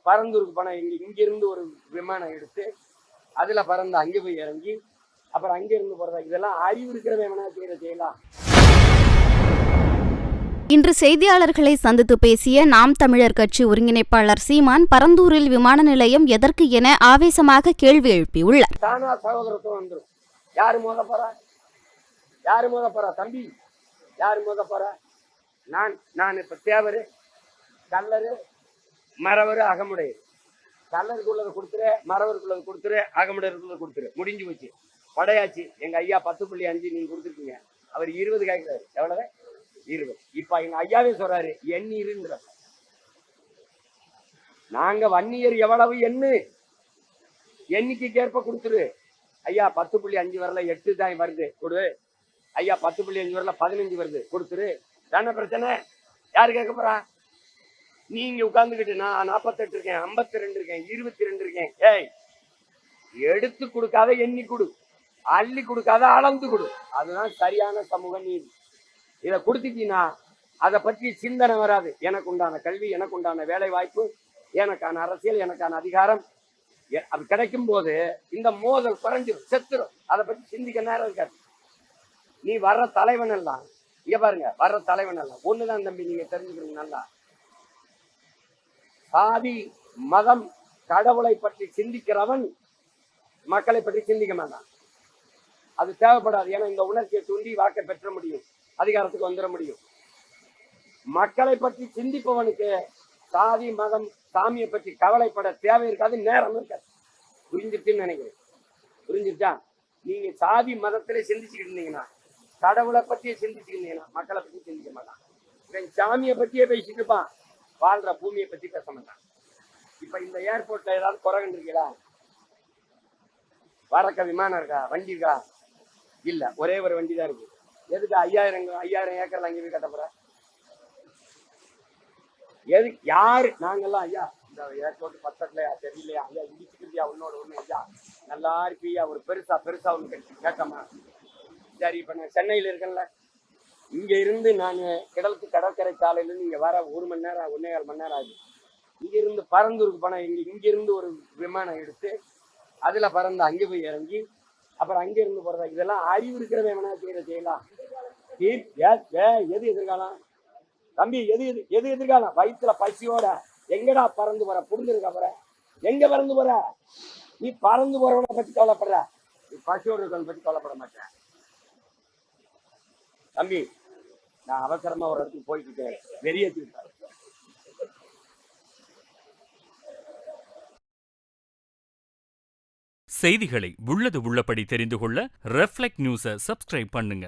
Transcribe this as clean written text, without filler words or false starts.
பரந்தூருக்கு போனா இங்கிருந்து ஒரு விமானம் எடுத்து அதுல பறந்து அங்கே போய் இறங்கி அப்புறம் அங்க இருந்து போறதா, இதெல்லாம் அறிவு இருக்கிறவன் வேணா செய்யலாம். இன்று செய்தியாளர்களை சந்தித்து பேசிய நாம் தமிழர் கட்சி ஒருங்கிணைப்பாளர் சீமான் பரந்தூரில் விமான நிலையம் எதற்கு என ஆவேசமாக கேள்வி எழுப்பியுள்ளார். தானா சகோதரத்துவம் வந்துடும். யாரு மோத போறா தம்பி, யாரு மோத போறா? நான் இப்ப தேவரு, கல்லரு, மரவரு, அகமுடையர். கல்லருக்குள்ளதை கொடுத்துரு, மரவருக்குள்ளது கொடுத்துரு, அகமுடையருக்குள்ளது கொடுத்துரு, முடிஞ்சு போச்சு. படையாச்சு. எங்க ஐயா 10.5 நீங்க கொடுத்துருக்கீங்க, அவர் 20 கேட்கிறாரு. எவ்வளவு? 20. இப்ப எங்க ஐயாவே சொல்றாரு எண்ணிருன்ற. நாங்க வன்னியர் எவ்வளவு எண்ணிக்கைக்கு ஏற்ப கொடுத்துரு. ஐயா 10.5 வரல, 8 தான் வருது கொடு. ஐயா 10.5 வரல, 15 வருது கொடுத்துரு. தானே பிரச்சனை? யாரு கேட்க போறா? நீங்க உட்கார்ந்துக்கிட்டு நான் 48 இருக்கேன், 52 இருக்கேன், 22 இருக்கேன். ஏய், எடுத்து கொடுக்காத எண்ணி கொடு, அள்ளி கொடுக்காத அளந்து கொடு. அதுதான் சரியான சமூக நீதி. இதை கொடுத்துட்டீங்கன்னா அதை பற்றி சிந்தனை வராது. எனக்கு உண்டான கல்வி, எனக்கு உண்டான வேலை வாய்ப்பு, எனக்கான அரசியல், எனக்கான அதிகாரம் அது கிடைக்கும் போது இந்த மோதல் குறைஞ்சிடும், செத்துரும். அதை பற்றி சிந்திக்க நேரம் இருக்காது. நீ வர்ற தலைவன் எல்லாம் இங்க பாருங்க, வர்ற தலைவன் எல்லாம் ஒண்ணுதான் தம்பி, நீங்க தெரிஞ்சுக்கிறீங்க நல்லா. சாதி, மதம், கடவுளை பற்றி சிந்திக்கிறவன் மக்களை பற்றி சிந்திக்க மாட்டான். அது தேவைப்படாது. ஏன்னா இந்த உணர்ச்சியை தூண்டி வாக்கை பெற்ற முடியும், அதிகாரத்துக்கு வந்துட முடியும். மக்களை பற்றி சிந்திப்பவனுக்கு சாதி, மதம், சாமியை பற்றி கவலைப்பட தேவை இருக்காது, நேரம் இருக்காது. புரிஞ்சிருச்சுன்னு நினைக்கிறேன். புரிஞ்சிருச்சா? நீங்க சாதி மதத்திலே சிந்திச்சுக்கிட்டு இருந்தீங்கன்னா, கடவுளை பற்றியே சிந்திச்சுக்கிட்டு இருந்தீங்கன்னா மக்களை பற்றி சிந்திக்க மாட்டான். இவன் சாமியை பற்றியே பேசிட்டு இருப்பான், வாழ்ற பூமியை பற்றி பேச மாட்டான். இப்ப இந்த ஏர்போர்ட்ல ஏதாவது குறை கண்டிருக்கீங்களா? வரக்க விமானம் இருக்கா? வண்டி இருக்கா? இல்ல, ஒரே ஒரு வண்டி தான் இருக்கு. எதுக்கு 5000 ஏக்கர்ல அங்கே போய் கட்ட போற? எது? யாரு? நாங்கெல்லாம் ஐயா இந்த ஏர்போர்ட் பக்கத்துலயா தெரியலையா ஐயா, இடிச்சுக்கிட்டியா உன்னோட ஒண்ணு ஐயா, நல்லா இருப்பியா, ஒரு பெருசா ஒண்ணு கேட்டோமா? சரி, இப்ப நான் சென்னையில இருக்கேன்ல, இங்க இருந்து நான் கடற்கரை சாலையில இருந்து இங்க வர 1 மணி நேரம் 1.25 மணி நேரம் ஆகுது. இங்க இருந்து பரந்தூருக்கு போனா இங்க இருந்து ஒரு விமானம் எடுத்து அதுல பறந்து அங்கே போய் இறங்கி அப்புறம் அங்க இருந்து போறதா, இதெல்லாம் அறிவு இருக்கிறவன் வேணா செய்யலாம். எது எதிர்காலம் தம்பி? எது எதிர்காலம்? வயிற்றுல பசியோட எங்கடா பறந்து போற? புரிஞ்சிருக்கா போற? எங்க பறந்து போற? நீ பறந்து போறவனை பத்தி கவலைப்படுற, நீ பசியோட இருக்கவனை பத்தி கவலைப்பட மாட்டேன் தம்பி. நான் அவசரமா ஒரு இடத்துக்கு போய்கிட்டு வெளியேற்றிருக்கேன். செய்திகளை உள்ளது உள்ளபடி தெரிந்து கொள்ள ரெஃப்ளெக்ட் நியூஸை சப்ஸ்கிரைப் பண்ணுங்க.